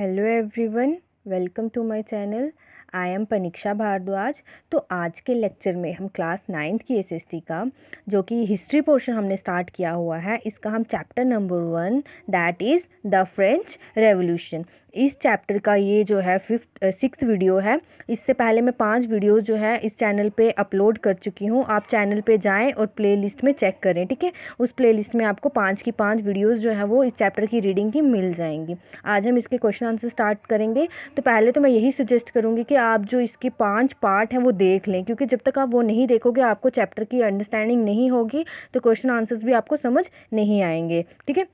Hello everyone, welcome to my channel. I am Paniksha Bhardwaj. तो आज के लेक्चर में हम क्लास 9th की एसएसटी का जो कि हिस्ट्री पोर्शन हमने स्टार्ट किया हुआ है, इसका हम chapter number 1 that is the French revolution, इस चैप्टर का ये जो है 6th वीडियो है। इससे पहले मैं 5 वीडियो जो है इस चैनल पे अपलोड कर चुकी हूँ। आप चैनल पे जाएं और प्लेलिस्ट में चेक करें, ठीक है। उस प्लेलिस्ट में आपको 5 की 5 वीडियोस जो है वो इस चैप्टर की रीडिंग की मिल जाएंगी। आज हम इसके क्वेश्चन आंसर स्टार्ट करेंगे। तो पहले तो मैं यही सजेस्ट करूँगी कि आप जो इसके 5 पार्ट हैं वो देख लें, क्योंकि जब तक आप वो नहीं देखोगे आपको चैप्टर की अंडरस्टैंडिंग नहीं होगी, तो क्वेश्चन आंसर्स भी आपको समझ नहीं आएंगे, ठीक है।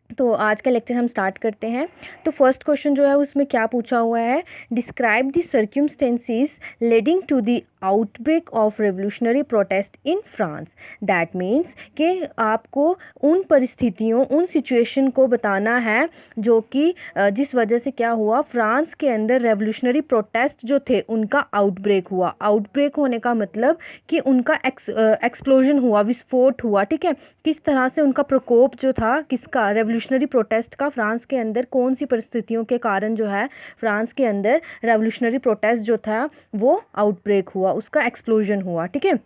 तो आज का लेक्चर हम स्टार्ट करते हैं। तो फर्स्ट क्वेश्चन जो है उसमें क्या पूछा हुआ है, describe the circumstances leading to the outbreak of revolutionary protest in France. That means कि आपको उन परिस्थितियों, उन सिचुएशन को बताना है जो कि जिस वजह से क्या हुआ, फ्रांस के अंदर रेवोल्यूशनरी प्रोटेस्ट जो थे उनका आउटब्रेक हुआ। आउटब्रेक होने का मतलब कि उनका एक्सप्लोजन हुआ, विस्फोट हुआ, ठीक है। किस तरह से उनका प्रकोप जो था, किसका, रेवोल्यूशनरी प्रोटेस्ट का, फ्रांस के अंदर कौन सी परिस्थितियों के कारण जो है फ्रांस के अंदर रेवोल्यूशनरी प्रोटेस्ट जो था वो आउटब्रेक हुआ, उसका एक्सप्लोजन हुआ, ठीक है।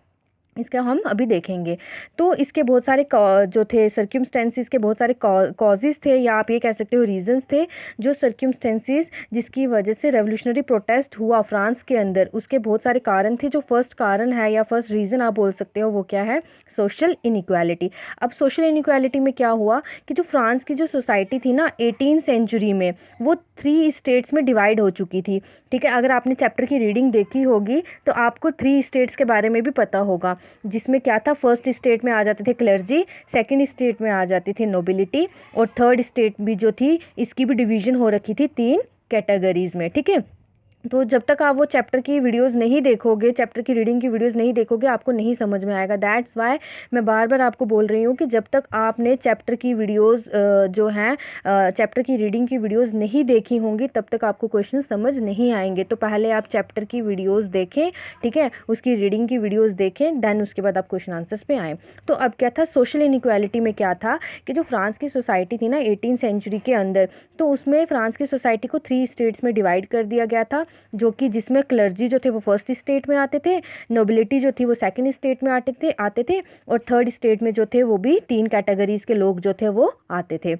इसका हम अभी देखेंगे। तो इसके बहुत सारे जो थे सर्क्यूमस्टेंसेस के बहुत सारे कॉजेज़ थे, या आप ये कह सकते हो रीजंस थे, जो सर्क्यूमस्टेंसेस जिसकी वजह से रेवोल्यूशनरी प्रोटेस्ट हुआ फ्रांस के अंदर, उसके बहुत सारे कारण थे। जो फर्स्ट कारण है या फर्स्ट रीज़न आप बोल सकते हो वो क्या है, सोशल इनइक्वालिटी। अब सोशल इनइक्वालिटी में क्या हुआ कि जो फ्रांस की जो सोसाइटी थी ना 18th सेंचुरी में, वो 3 स्टेट्स में डिवाइड हो चुकी थी, ठीक है। अगर आपने चैप्टर की रीडिंग देखी होगी तो आपको 3 स्टेट्स के बारे में भी पता होगा, जिसमें क्या था, फर्स्ट स्टेट में आ जाते थे क्लर्जी, सेकंड स्टेट में आ जाती थी नोबिलिटी, और थर्ड स्टेट भी जो थी इसकी भी डिवीजन हो रखी थी 3 कैटेगरीज में, ठीक है। तो जब तक आप वो चैप्टर की वीडियोस नहीं देखोगे, चैप्टर की रीडिंग की वीडियोस नहीं देखोगे, आपको नहीं समझ में आएगा। दैट्स वाई मैं बार बार आपको बोल रही हूँ कि जब तक आपने चैप्टर की वीडियोस जो हैं चैप्टर की रीडिंग की वीडियोस नहीं देखी होंगी, तब तक आपको क्वेश्चन समझ नहीं आएंगे। तो पहले आप चैप्टर की वीडियोज़ देखें, ठीक है, उसकी रीडिंग की वीडियोज़ देखें, देन उसके बाद आप क्वेश्चन आंसर्स पे आएँ। तो अब क्या था, सोशल इनइक्वालिटी में क्या था कि जो फ्रांस की सोसाइटी थी ना 18th सेंचुरी के अंदर, तो उसमें फ्रांस की सोसाइटी को 3 स्टेट्स में डिवाइड कर दिया गया था, जो कि जिसमें क्लर्जी जो थे वो फर्स्ट स्टेट में आते थे, नोबिलिटी जो थी वो सेकंड स्टेट में आते थे, और थर्ड स्टेट में जो थे वो भी 3 कैटेगरीज के लोग जो थे वो आते थे।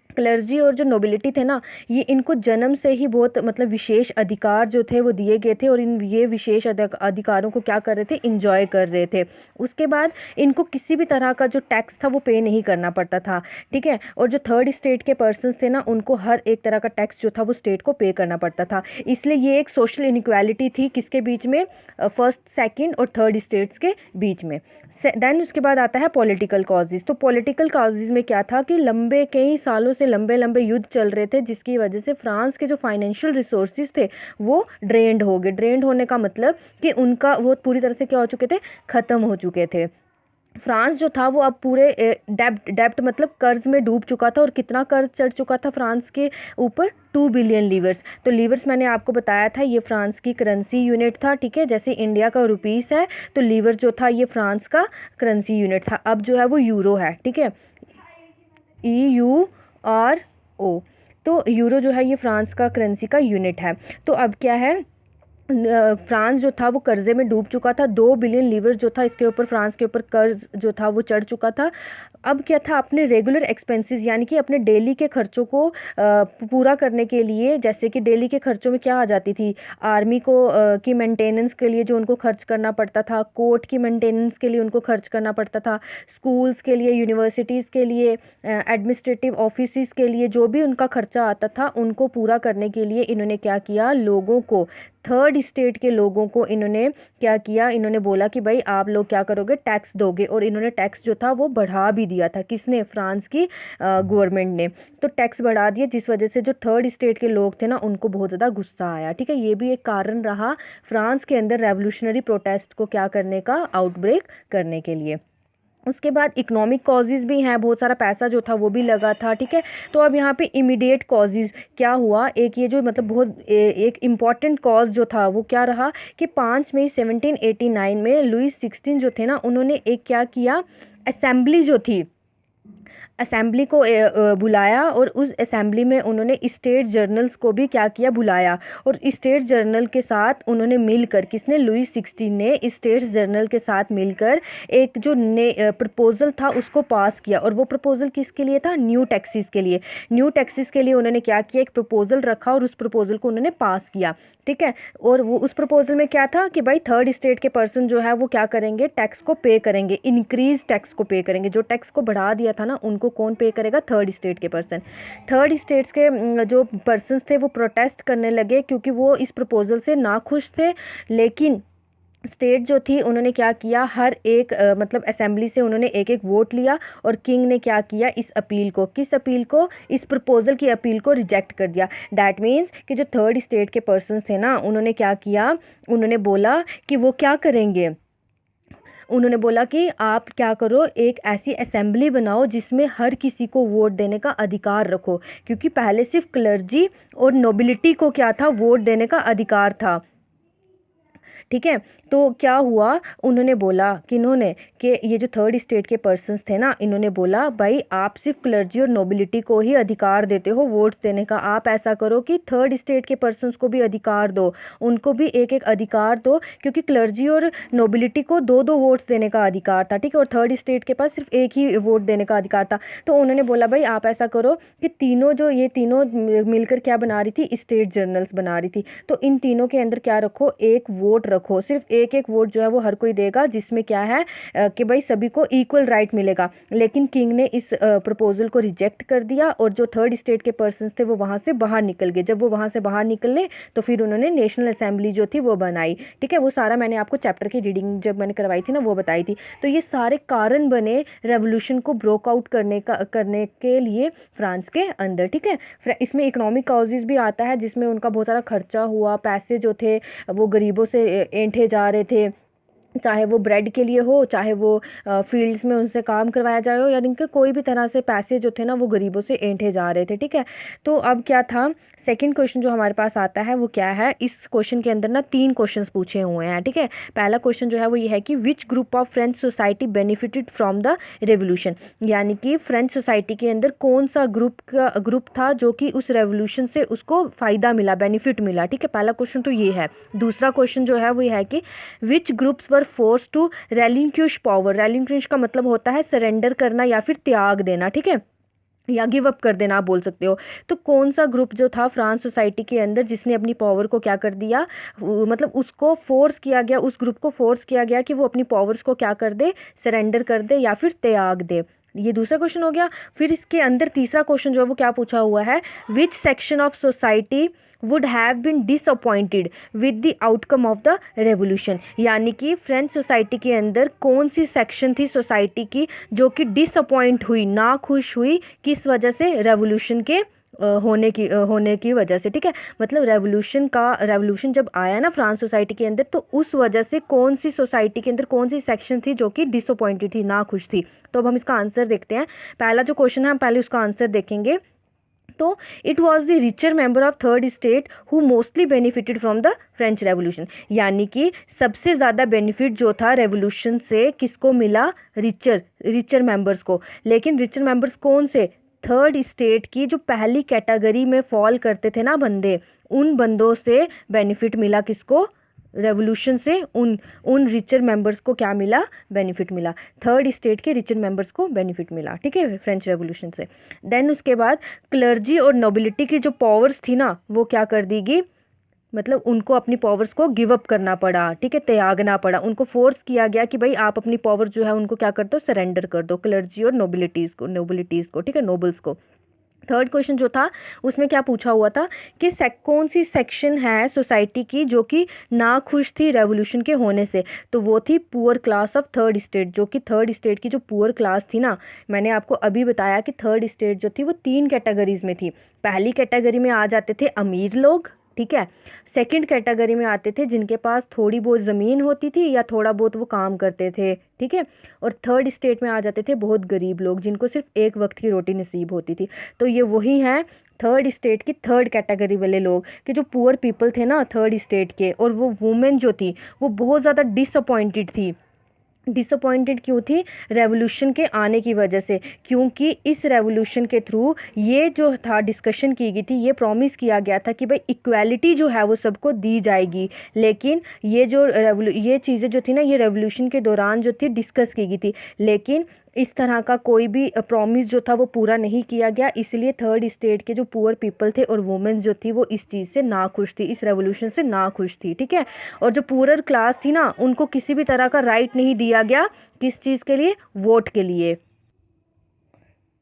क्लर्जी और जो नोबिलिटी थे ना, ये इनको जन्म से ही बहुत मतलब विशेष अधिकार जो थे वो दिए गए थे, और ये विशेष अधिकारों को क्या कर रहे थे, इंजॉय कर रहे थे। उसके बाद इनको किसी भी तरह का जो टैक्स था वो पे नहीं करना पड़ता था, ठीक है। और जो थर्ड स्टेट के पर्सन्स थे ना, उनको हर एक तरह का टैक्स जो था वो स्टेट को पे करना पड़ता था। इसलिए ये एक सोशल इनइक्वालिटी थी किसके बीच में, फर्स्ट, सेकंड और थर्ड स्टेट्स के बीच में। देन उसके बाद आता है पॉलिटिकल कॉजेज़। तो पॉलिटिकल कॉजेज़ में क्या था कि लंबे कई सालों से लंबे लंबे युद्ध चल रहे थे, जिसकी वजह से फ्रांस के जो फाइनेंशियल रिसोर्सेज थे वो ड्रेन्ड हो गए। ड्रेन्ड होने का मतलब कि उनका वो पूरी तरह से क्या हो चुके थे, ख़त्म हो चुके थे। फ्रांस जो था वो अब पूरे डेब्ट मतलब कर्ज में डूब चुका था। और कितना कर्ज चढ़ चुका था फ्रांस के ऊपर, 2 बिलियन लीवर्स। तो लीवर्स मैंने आपको बताया था ये फ्रांस की करेंसी यूनिट था, ठीक है। जैसे इंडिया का रुपीस है, तो लीवर जो था ये फ्रांस का करेंसी यूनिट था। अब जो है वो यूरो है, ठीक है, EURO। तो यूरो जो है ये फ्रांस का करेंसी का यूनिट है। तो अब क्या है, फ्रांस जो था वो कर्जे में डूब चुका था। 2 बिलियन लीवर जो था इसके ऊपर, फ्रांस के ऊपर कर्ज जो था वो चढ़ चुका था। अब क्या था, अपने रेगुलर एक्सपेंसेस यानी कि अपने डेली के खर्चों को पूरा करने के लिए, जैसे कि डेली के खर्चों में क्या आ जाती थी, आर्मी को की मेंटेनेंस के लिए जो उनको खर्च करना पड़ता था, कोर्ट की मेंटेनेंस के लिए उनको खर्च करना पड़ता था, स्कूल्स के लिए, यूनिवर्सिटीज़ के लिए, एडमिनिस्ट्रेटिव ऑफिसेस के लिए जो भी उनका खर्चा आता था, उनको पूरा करने के लिए इन्होंने क्या किया, लोगों को, थर्ड स्टेट के लोगों को इन्होंने क्या किया, इन्होंने बोला कि भाई आप लोग क्या करोगे, टैक्स दोगे। और इन्होंने टैक्स जो था वो बढ़ा भी दिया था, किसने, फ्रांस की गवर्नमेंट ने। तो टैक्स बढ़ा दिया, जिस वजह से जो थर्ड स्टेट के लोग थे ना उनको बहुत ज़्यादा गुस्सा आया, ठीक है। ये भी एक कारण रहा फ्रांस के अंदर रेवोल्यूशनरी प्रोटेस्ट को क्या करने का, आउटब्रेक करने के लिए। उसके बाद इकोनॉमिक कॉजेज़ भी हैं, बहुत सारा पैसा जो था वो भी लगा था, ठीक है। तो अब यहाँ पे इमीडिएट कॉजेज़ क्या हुआ, एक ये जो मतलब बहुत एक इम्पॉर्टेंट कॉज जो था वो क्या रहा कि 5 मई 1789 में लुईस 16 जो थे ना, उन्होंने एक क्या किया, असेंबली जो थी असेंबली को बुलाया और उस असेंबली में उन्होंने स्टेट जर्नल्स को भी क्या किया, बुलाया। और स्टेट जर्नल के साथ उन्होंने मिलकर, किसने, लुई 16 ने स्टेट जर्नल के साथ मिलकर एक जो प्रपोजल था उसको पास किया। और वो प्रपोजल किसके लिए था, न्यू टैक्सेस के लिए। न्यू टैक्सेस के लिए उन्होंने क्या किया, एक प्रपोजल रखा और उस प्रपोजल को उन्होंने पास किया, ठीक है। और वो उस प्रपोजल में क्या था कि भाई थर्ड स्टेट के पर्सन जो है वो क्या करेंगे, टैक्स को पे करेंगे, इंक्रीज टैक्स को पे करेंगे। जो टैक्स को बढ़ा दिया था ना, उनको कौन पे करेगा, थर्ड स्टेट के पर्सन। थर्ड स्टेट्स के जो पर्सन थे वो प्रोटेस्ट करने लगे क्योंकि वो इस प्रपोजल से नाखुश थे। लेकिन स्टेट जो थी उन्होंने क्या किया, हर एक मतलब असेंबली से उन्होंने एक एक वोट लिया और किंग ने क्या किया, इस अपील को, किस अपील को, इस प्रपोजल की अपील को रिजेक्ट कर दिया। दैट मीन्स कि जो थर्ड स्टेट के पर्सन थे ना, उन्होंने क्या किया, उन्होंने बोला कि वो क्या करेंगे, उन्होंने बोला कि आप क्या करो, एक ऐसी असेंबली बनाओ जिसमें हर किसी को वोट देने का अधिकार रखो। क्योंकि पहले सिर्फ क्लर्जी और नोबिलिटी को क्या था, वोट देने का अधिकार था, ठीक है। तो क्या हुआ, उन्होंने बोला कि इन्होंने कि ये जो थर्ड स्टेट के पर्सन्स थे ना, इन्होंने बोला भाई आप सिर्फ क्लर्जी और नोबिलिटी को ही अधिकार देते हो वोट देने का, आप ऐसा करो कि थर्ड स्टेट के पर्सन्स को भी अधिकार दो, उनको भी एक एक अधिकार दो। क्योंकि क्लर्जी और नोबिलिटी को दो दो वोट्स देने का अधिकार था, ठीक है, और थर्ड स्टेट के पास सिर्फ एक ही वोट देने का अधिकार था। तो उन्होंने बोला भाई आप ऐसा करो कि तीनों जो ये तीनों मिलकर क्या बना रही थी, स्टेट जर्नल्स बना रही थी। तो इन तीनों के अंदर क्या रखो, एक वोट रखो, सिर्फ एक एक वोट जो है वो हर कोई देगा, जिसमें क्या है कि भाई सभी को इक्वल राइट मिलेगा। लेकिन किंग ने इस प्रपोजल को रिजेक्ट कर दिया और जो थर्ड स्टेट के पर्सन्स थे वो वहाँ से बाहर निकल गए। जब वो वहाँ से बाहर निकले तो फिर उन्होंने नेशनल असेंबली जो थी वो बनाई, ठीक है। वो सारा मैंने आपको चैप्टर की रीडिंग जब मैंने करवाई थी ना वो बताई थी। तो ये सारे कारण बने रेवोल्यूशन को ब्रोक आउट करने के लिए फ्रांस के अंदर, ठीक है। इसमें इकोनॉमिक कॉजेज भी आता है जिसमें उनका बहुत सारा खर्चा हुआ, पैसे जो थे वो गरीबों से ऐंठे जा रहे थे, चाहे वो ब्रेड के लिए हो, चाहे वो फील्ड्स में उनसे काम करवाया जाए हो, यानी कि कोई भी तरह से पैसे जो थे ना वो गरीबों से ऐंठे जा रहे थे, ठीक है। तो अब क्या था, सेकंड क्वेश्चन जो हमारे पास आता है वो क्या है, इस क्वेश्चन के अंदर ना 3 क्वेश्चंस पूछे हुए हैं, ठीक है। पहला क्वेश्चन जो है वो ये है कि which group of French society benefited from the revolution, यानी कि फ्रेंच सोसाइटी के अंदर कौन सा ग्रुप था जो कि उस रेवोल्यूशन से उसको फ़ायदा मिला, बेनिफिट मिला, ठीक है। पहला क्वेश्चन तो ये है। दूसरा क्वेश्चन जो है वो ये है कि which groups were force to relinquish power, relinquish का मतलब होता है सरेंडर करना या फिर त्याग देना, ठीक है, या गिव अप कर देना आप बोल सकते हो। तो कौन सा ग्रुप जो था फ्रांस सोसाइटी के अंदर जिसने अपनी पावर को क्या कर दिया, मतलब उसको फोर्स किया गया, उस ग्रुप को फोर्स किया गया कि वो अपनी पावर्स को क्या कर दे, सरेंडर कर दे या फिर त्याग दे। ये दूसरा क्वेश्चन हो गया। फिर इसके अंदर तीसरा क्वेश्चन जो है वो क्या पूछा हुआ है, which section of society would have been disappointed with the outcome of the revolution, यानी कि फ्रेंच सोसाइटी के अंदर कौन सी सेक्शन थी सोसाइटी की जो कि डिसअपॉइंट हुई, ना खुश हुई, किस वजह से, रेवोल्यूशन के होने की वजह से, ठीक है। मतलब रेवोल्यूशन जब आया ना फ्रांस सोसाइटी के अंदर, तो उस वजह से कौन सी सोसाइटी के अंदर कौन सी सेक्शन थी जो कि डिसअपॉइंटेड थी, ना खुश थी। तो अब हम इसका आंसर देखते हैं। पहला जो क्वेश्चन है हम पहले उसका आंसर देखेंगे। तो it was the richer member of third state who mostly benefited from the French revolution, यानी कि सबसे ज़्यादा बेनिफिट जो था रेवोल्यूशन से किसको मिला, रिचर मेंबर्स को। लेकिन रिचर मेंबर्स कौन से, थर्ड स्टेट की जो पहली कैटेगरी में फॉल करते थे ना बंदे, उन बंदों से बेनिफिट मिला किसको, रेवोल्यूशन से उन रिचर मेंबर्स को क्या मिला, बेनिफिट मिला, थर्ड स्टेट के रिचर मेंबर्स को बेनिफिट मिला, ठीक है, फ्रेंच रेवोल्यूशन से। देन उसके बाद क्लर्जी और नोबिलिटी की जो पावर्स थी ना वो क्या कर दीगी, मतलब उनको अपनी पावर्स को गिव अप करना पड़ा, ठीक है, त्यागना पड़ा, उनको फोर्स किया गया कि भाई आप अपनी पावर जो है उनको क्या कर दो, सरेंडर कर दो, क्लर्जी और नोबिलिटीज़ को, ठीक है, नोबल्स को। थर्ड क्वेश्चन जो था उसमें क्या पूछा हुआ था कि कौन सी सेक्शन है सोसाइटी की जो कि ना खुश थी रेवोल्यूशन के होने से, तो वो थी poor class of third state, जो कि थर्ड स्टेट की जो पुअर क्लास थी ना, मैंने आपको अभी बताया कि थर्ड स्टेट जो थी वो 3 कैटेगरीज में थी। पहली कैटेगरी में आ जाते थे अमीर लोग, ठीक है। सेकंड कैटेगरी में आते थे जिनके पास थोड़ी बहुत ज़मीन होती थी या थोड़ा बहुत वो काम करते थे, ठीक है। और थर्ड स्टेट में आ जाते थे बहुत गरीब लोग जिनको सिर्फ एक वक्त की रोटी नसीब होती थी। तो ये वही हैं थर्ड स्टेट की थर्ड कैटेगरी वाले लोग कि जो पुअर पीपल थे ना थर्ड स्टेट के, और वो वुमेन जो थी वो बहुत ज़्यादा डिसअपॉइंटेड थी डिसअपॉइंटेड क्यों थी? रेवोल्यूशन के आने की वजह से, क्योंकि इस रेवोल्यूशन के थ्रू ये जो था डिस्कशन की गई थी, ये प्रॉमिस किया गया था कि भाई इक्वालिटी जो है वो सबको दी जाएगी। लेकिन ये चीज़ें जो थी ना, ये रेवोल्यूशन के दौरान जो थी डिस्कस की गई थी, लेकिन इस तरह का कोई भी प्रॉमिस जो था वो पूरा नहीं किया गया। इसलिए थर्ड स्टेट के जो पुअर पीपल थे और वुमेन्स जो थी वो इस चीज़ से नाखुश थी, इस रेवोल्यूशन से नाखुश थी, ठीक है। और जो पुअर क्लास थी ना, उनको किसी भी तरह का राइट नहीं दिया गया, किस चीज़ के लिए? वोट के लिए।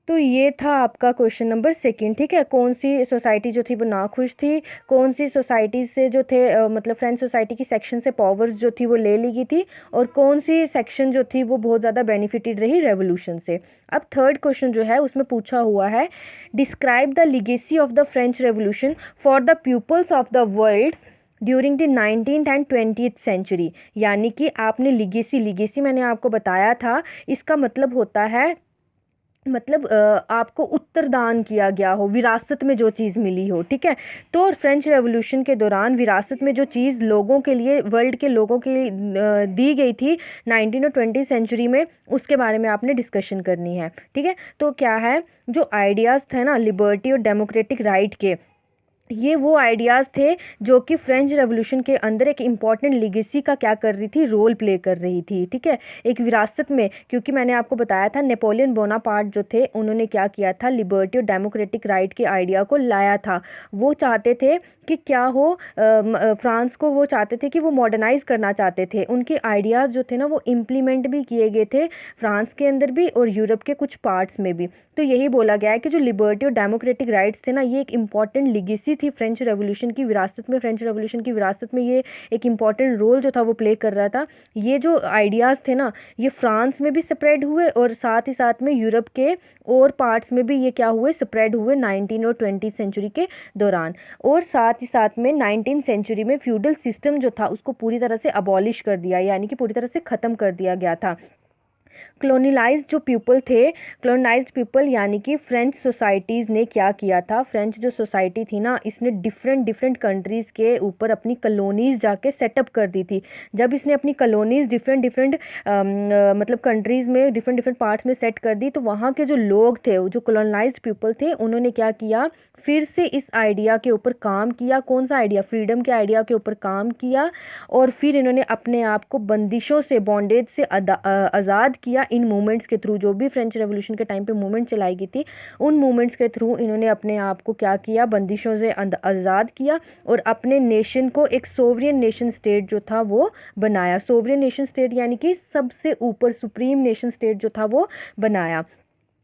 तो ये था आपका क्वेश्चन नंबर सेकंड, ठीक है। कौन सी सोसाइटी जो थी वो नाखुश थी, कौन सी सोसाइटी से जो थे मतलब फ्रेंच सोसाइटी की सेक्शन से पावर्स जो थी वो ले ली गई थी, और कौन सी सेक्शन जो थी वो बहुत ज़्यादा बेनिफिटेड रही रेवोल्यूशन से। अब थर्ड क्वेश्चन जो है उसमें पूछा हुआ है, describe the legacy of the French revolution for the peoples of the world during the 19th and 20th century. यानी कि आपने लिगेसी मैंने आपको बताया था, इसका मतलब होता है मतलब आपको उत्तरदान किया गया हो, विरासत में जो चीज़ मिली हो, ठीक है। तो फ्रेंच रेवोल्यूशन के दौरान विरासत में जो चीज़ लोगों के लिए, वर्ल्ड के लोगों के लिए दी गई थी 19 और 20 सेंचुरी में, उसके बारे में आपने डिस्कशन करनी है, ठीक है। तो क्या है, जो आइडियाज़ थे ना लिबर्टी और डेमोक्रेटिक राइट के, ये वो आइडियाज़ थे जो कि फ्रेंच रेवोल्यूशन के अंदर एक इम्पॉर्टेंट लिगेसी का क्या कर रही थी, रोल प्ले कर रही थी, ठीक है। एक विरासत में, क्योंकि मैंने आपको बताया था नेपोलियन बोनापार्ट जो थे उन्होंने क्या किया था, लिबर्टी और डेमोक्रेटिक राइट के आइडिया को लाया था। वो चाहते थे कि क्या हो, फ्रांस को वो चाहते थे कि वो मॉडर्नाइज करना चाहते थे। उनके आइडियाज़ जो थे ना वो इम्प्लीमेंट भी किए गए थे फ्रांस के अंदर भी और यूरोप के कुछ पार्ट्स में भी। तो यही बोला गया है कि जो लिबर्टी और डेमोक्रेटिक राइट्स थे ना, ये एक इम्पॉर्टेंट लिगेसी थी फ्रेंच रेवोल्यूशन की विरासत में। फ्रेंच रेवोल्यूशन की विरासत में ये एक इम्पॉर्टेंट रोल जो था वो प्ले कर रहा था। ये जो आइडियाज़ थे ना, ये फ्रांस में भी स्प्रेड हुए और साथ ही साथ में यूरोप के और पार्ट्स में भी ये क्या हुए, स्प्रेड हुए 19 और 20 सेंचुरी के दौरान। और साथ ही साथ में 19 सेंचुरी में फ्यूडल सिस्टम जो था उसको पूरी तरह से अबॉलिश कर दिया, यानी कि पूरी तरह से ख़त्म कर दिया गया था। क्लोनिलाइज्ड जो पीपल थे, क्लोनाइज्ड पीपल यानी कि फ्रेंच सोसाइटीज़ ने क्या किया था, फ्रेंच जो सोसाइटी थी ना, इसने डिफरेंट डिफरेंट कंट्रीज़ के ऊपर अपनी कॉलोनीज़ जाके सेटअप कर दी थी। जब इसने अपनी कॉलोनीज़ डिफरेंट डिफरेंट मतलब कंट्रीज़ में डिफरेंट डिफरेंट पार्ट्स में सेट कर दी, तो वहाँ के जो लोग थे, जो कॉलोनाइज्ड पीपल थे, उन्होंने क्या किया, फिर से इस आइडिया के ऊपर काम किया। कौन सा आइडिया? फ्रीडम के आइडिया के ऊपर काम किया। और फिर इन्होंने अपने आप को बंदिशों से, बॉन्डेज से आज़ाद किया इन मूवमेंट्स के थ्रू। जो भी फ्रेंच रेवोल्यूशन के टाइम पे मूवमेंट चलाई गई थी, उन मूवमेंट्स के थ्रू इन्होंने अपने आप को क्या किया, बंदिशों से आज़ाद किया और अपने नेशन को एक सोवरियन नेशन स्टेट जो था वो बनाया। सोवरियन नेशन स्टेट यानी कि सबसे ऊपर सुप्रीम नेशन स्टेट जो था वो बनाया।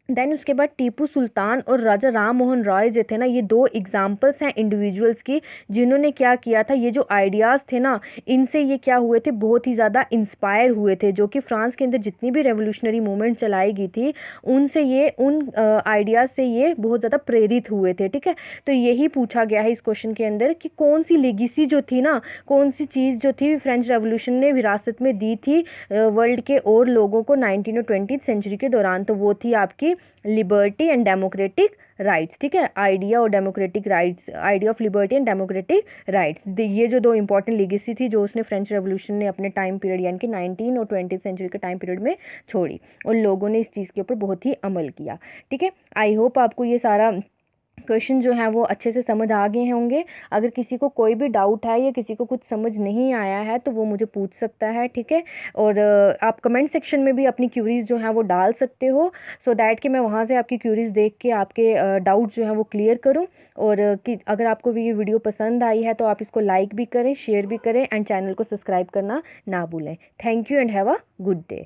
देन उसके बाद टीपू सुल्तान और राजा राम मोहन रॉय जो थे ना, ये दो एग्जाम्पल्स हैं इंडिविजुअल्स की, जिन्होंने क्या किया था, ये जो आइडियाज़ थे ना, इनसे ये क्या हुए थे, बहुत ही ज़्यादा इंस्पायर हुए थे। जो कि फ्रांस के अंदर जितनी भी रेवोल्यूशनरी मूवमेंट चलाई गई थी, उनसे ये, उन आइडियाज़ से ये बहुत ज़्यादा प्रेरित हुए थे, ठीक है। तो यही पूछा गया है इस क्वेश्चन के अंदर कि कौन सी लेगेसी जो थी ना, कौन सी चीज़ जो थी फ्रेंच रेवोल्यूशन ने विरासत में दी थी वर्ल्ड के और लोगों को 19 और 20 सेंचुरी के दौरान। तो वो थी आपकी लिबर्टी एंड डेमोक्रेटिक राइट्स, ठीक है। आइडिया और democratic rights, idea of liberty and democratic rights, ये जो दो इंपॉर्टेंट लीगेसी थी जो उसने फ्रेंच रेवोल्यूशन ने अपने टाइम पीरियड यानी कि 19 और 20 सेंचुरी के टाइम पीरियड में छोड़ी, और लोगों ने इस चीज़ के ऊपर बहुत ही अमल किया, ठीक है। आई होप आपको ये सारा क्वेश्चन जो है वो अच्छे से समझ आ गए होंगे। अगर किसी को कोई भी डाउट है या किसी को कुछ समझ नहीं आया है तो वो मुझे पूछ सकता है, ठीक है। और आप कमेंट सेक्शन में भी अपनी क्यूरीज जो है वो डाल सकते हो, सो दैट कि मैं वहाँ से आपकी क्यूरीज देख के आपके डाउट जो है वो क्लियर करूँ। और कि अगर आपको भी ये वीडियो पसंद आई है तो आप इसको लाइक भी करें, शेयर भी करें एंड चैनल को सब्सक्राइब करना ना भूलें। Thank you and have a good day.